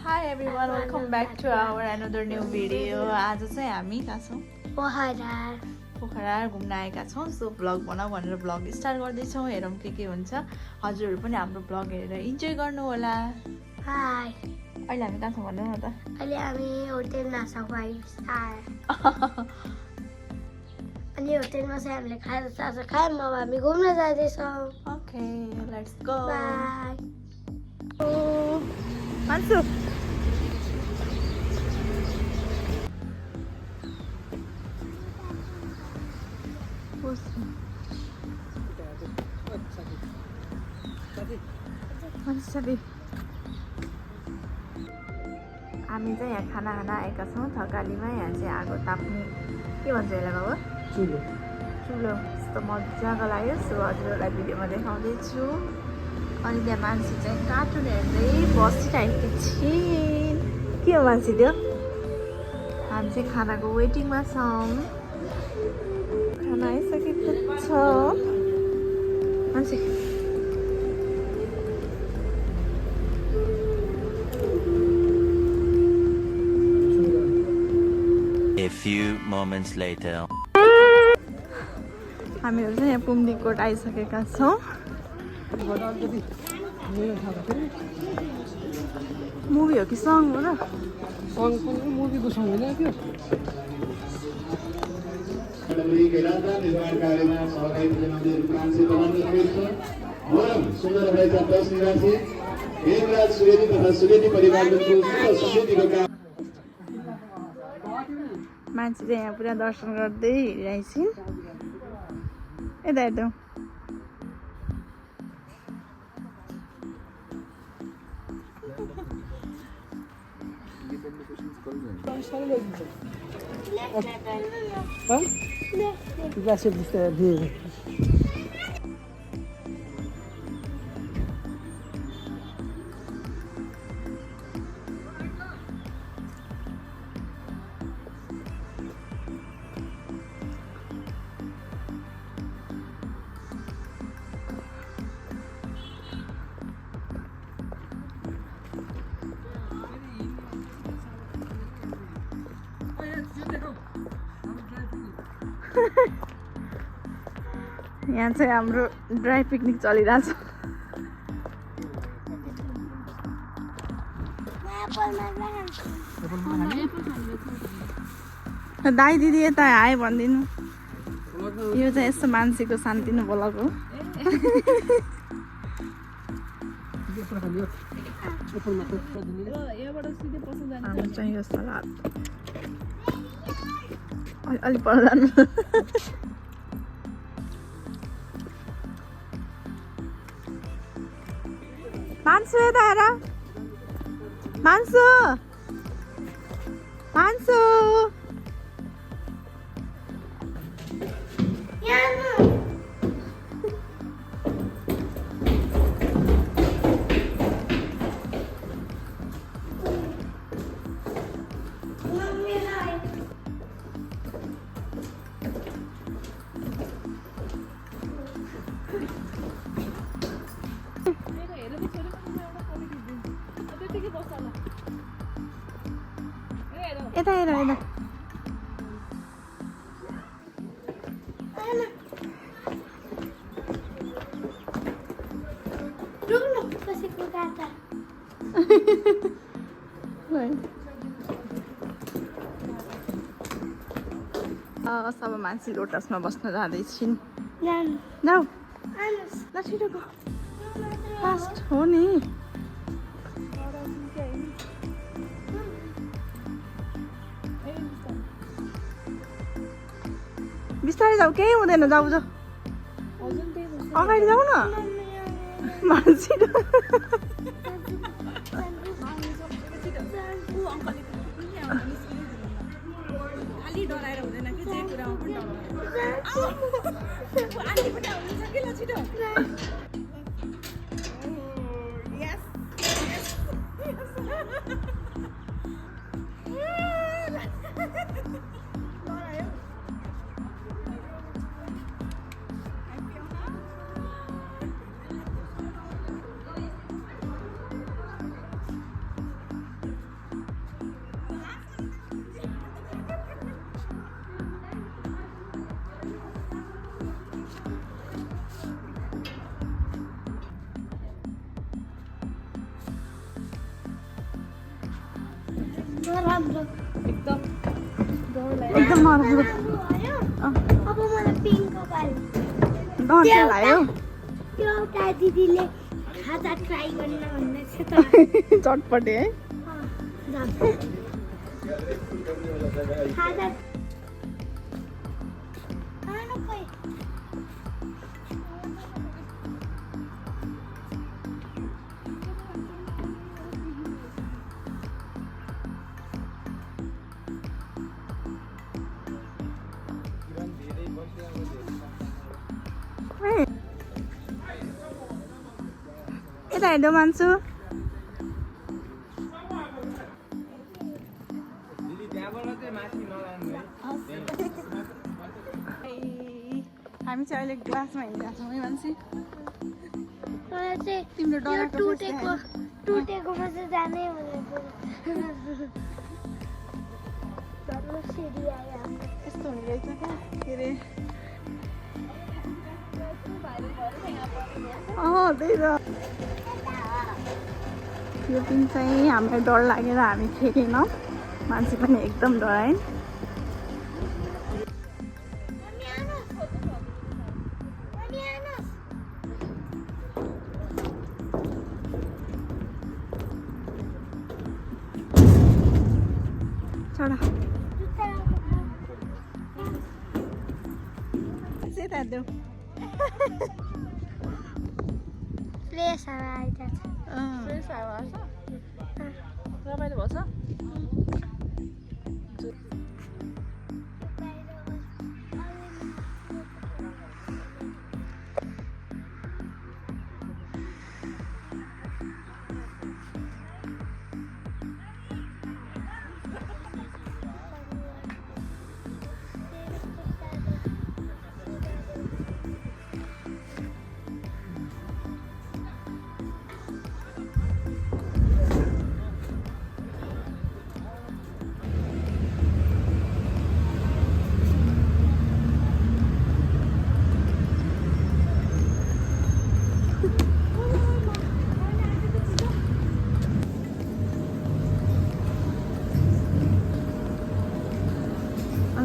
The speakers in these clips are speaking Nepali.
Hi everyone, welcome back to our another new video. आज चाहिँ हामी कहाँ छौँ? पोखरा घुम्न आएका छौँ। सो भ्लग बनाऊ भनेर भ्लग स्टार्ट गर्दैछौँ। हेरौँ के हुन्छ। हजुरहरू पनि हाम्रो भ्लग हेरेर इन्जोय गर्नु होला। हाय। अहिले हामी कहाँ छौँ भन्नु न त? अहिले हामी होटलमा छौँ 5 स्टार। अनि होटलमा चाहिँ हामीले खाजा साजा खायौँ, अब हामी घुम्न जाँदैछौँ। Okay, let's go. बाई। मान्सु हामी चाहिँ यहाँ खाना खाना आएका छौँ थकालीमा। यहाँ चाहिँ आगो ताप्ने के भन्छ यसलाई बाबा? चुलो यस्तो मजाको लाग्यो। सो हजुरहरूलाई भिडियोमा देखाउँदैछु। अनि त्यहाँ मान्छे चाहिँ कार्टुन हेर्दै बसिरहेको छिन्। के हो मान्छे त्यो? हामी चाहिँ खानाको वेटिङमा छौँ। खाना आइसकेको छ। मान्छे A few moments later. हामीहरू चाहिँ यहाँ पुम्दीकोट आइसकेका छौँ। मुभी हो कि सङ हो र? सङ पनि मुभीको सङ होइन त्यो। निर्माण कार्यमा सहकारी जनाउने रूपांशी सुन्दर रहेछ 10 निवासी हेमराज सुवेदी तथा सुवेदी परिवारको समृद्धिको काम। मान्छे चाहिँ यहाँ पुरा दर्शन गर्दै हिँडिरहेछन्। यता हेर्नु यहाँ चाहिँ हाम्रो ड्राई पिकनिक चलिरहेछ। दाइ दिदी यता आयो भनिदिनु। यो चाहिँ यस्तो मान्छेको शान्तिनु बोलाएको। हाम्रो चाहिँ यो सलाद अलि पर जानु। मान्सु यता हेर। मान्सु मान्सु यता हेर यता। सब मान्छे लोटसमा बस्न जाँदैछिन्। जाऊ ल छिटो गो, फास्ट हो नि। बिस्तारै जाऊ, केही हुँदैन। जाऊ जाऊ अगाडि जाऊ न मान्छे। नराम्रो एकदम एकदम नराम्रो अब मलाई पिङ्कको पायो डर चाहिँ लाग्यो त्यो एउटा दिदीले खाजा ट्राई गर्न भन्दैछ त चटपटे है खाजा खानु खोइ यता हेर्दै मान्छु हामी चाहिँ अहिले ग्लासमा हिँडिरहेको छौँ है मान्छे मलाई चाहिँ तिम्रो डराएको टुटेकोमा चाहिँ जानै भनेको झन् सिडी आयो यस्तो हुने रहेछ क्या के अरे त्यही त यो दिन चाहिँ हामीलाई डर लागेर हामी खेलेनौँ मान्छे पनि एकदम डराए चढा यता देऊ फ्रेस हावा आइरहेछ फ्रेस हावा आउँछ रमाइलो भएछ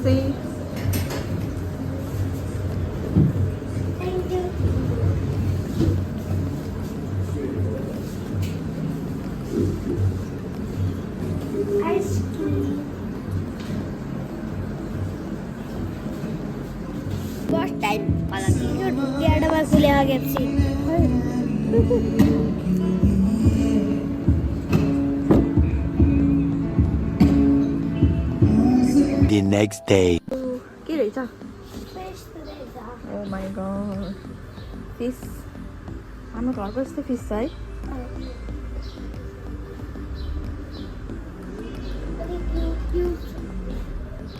चाहिँ thank you ice cream first time ढुङ्गाडामा खुल्या गेप्सी The next day. के रहेछ फ्रेस रहेछ ओ माई गड फिस हाम्रो घरको जस्तै फिस छ है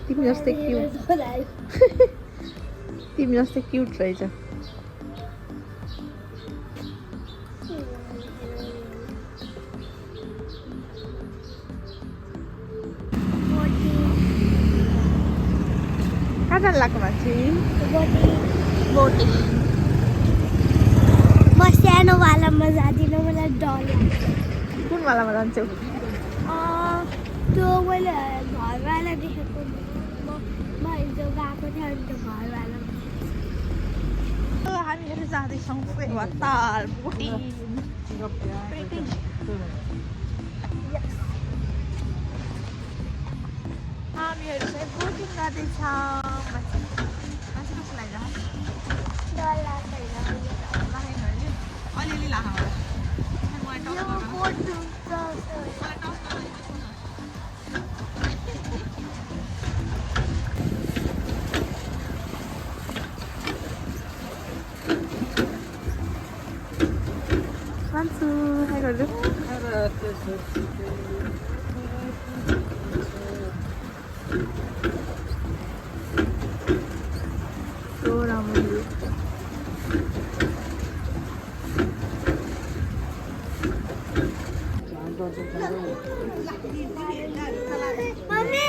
तिमी जस्तै क्युट तिमी जस्तै क्युट रहेछ कहाँ जानु लाग्यो मान्छे बोटी म सानो वालामा जाँदिनँ मलाई डर लाग्छ कुन वालामा जान्छौ त्यो मैले घरवाला देखेको म हिजो गएको थिएँ अनि त्यो घरवाला हामीहरू जाँदैछौँ फेवाताल बोटी हामीहरू चाहिँ बोटिङ गर्दैछौँ मान्छे कस्तो लागिरहेको डर लाग्छ अलिअलि लाग्छ यो बोट डुब्छ मान्छु हाई गर्छु so राम्रो मम्मी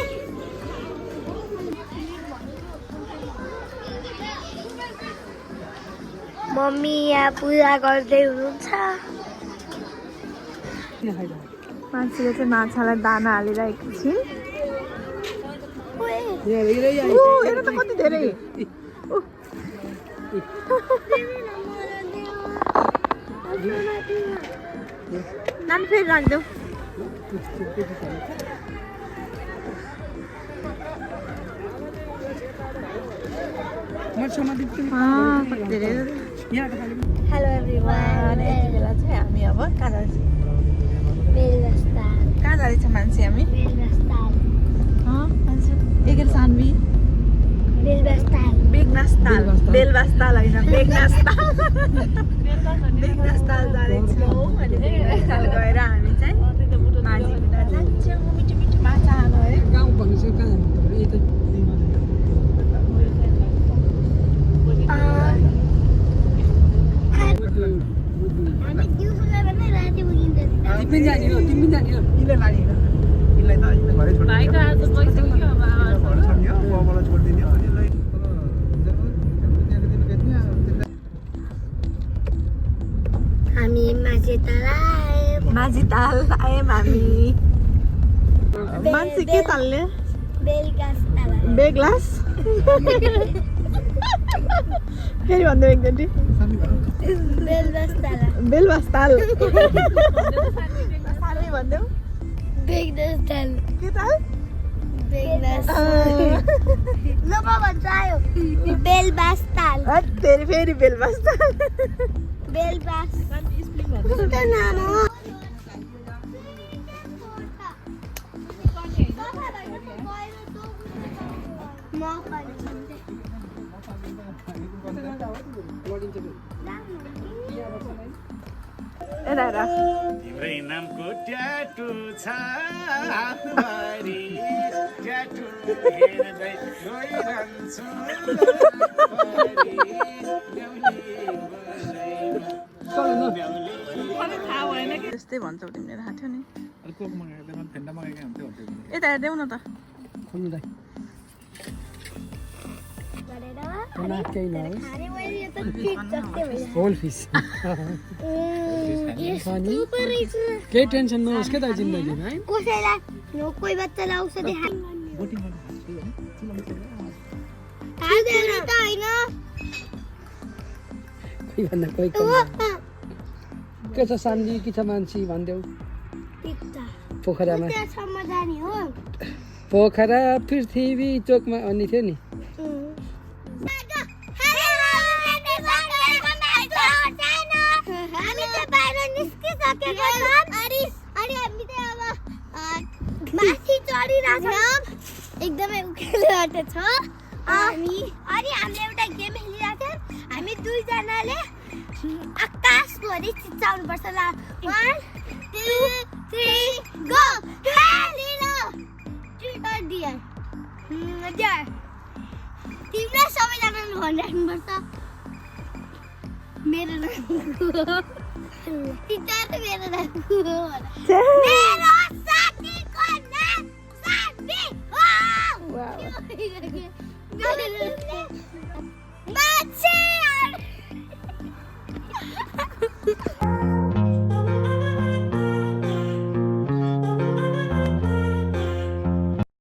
मम्मी यहाँ पूजा गर्दै हुनुहुन्छ मान्छेले चाहिँ माछालाई दाना हालिरहेको छिन्। हेर त कति धेरै। नानी फेरि राखिदेऊ। कति धेरै। हेलो एभ्रिवान, यति बेला चाहिँ हामी अब कहाँ जान्छौँ? कहाँ जाँदैछ मान्छे हामी? एकेर सानवी बेगनास्ताल होइन बेगनास्ताल जाँदैछौँ। अनि बेगनास्ताल गएर हामी चाहिँ माझी बिना जान्छौँ मिठो मिठो माछा खानु है। गाउँ भनेपछि कहाँ जानु तपाईँ? यतै तिमी जाने हो? तिमी जाने हो? हामी माझी ताल आयौँ हामी। मान्छे के ताल्ने? बेग्लास। फेरि भन्दै एकचोटि बेलबास्ताल। साह्रै भन्देऊ। के ताल? बेलबास्ताल। फेरि बेलबास्ताल। नाम हो। तिम्रै नामको ट्याटु छ हातभरि, ट्याटु हेर्दै रोइरहन्छु त्यस्तै भन्छौ तिमीले थाहा थियो नि। यता हेर्देऊ न त। केही टेन्सन नहोस् क्या त जिन्दगीमा है। कसैलाई कोही बच्चालाई औषधि के छ शान्ति, के छ मान्छे भनिदेऊ। पोखरामा पोखरा पृथ्वी चोकमा अन्य थियो नि। एकदमै उखेलेबाट छ अनि हामीले एउटा गेम खेलिरहेको थियौँ। हामी दुईजनाले आकाशभरि चिच्चाउनु पर्छ। 1 2 3 गो खेलिलो। तिमीलाई सबैजनाले भनिराख्नुपर्छ मेरो नाम मेरो नाम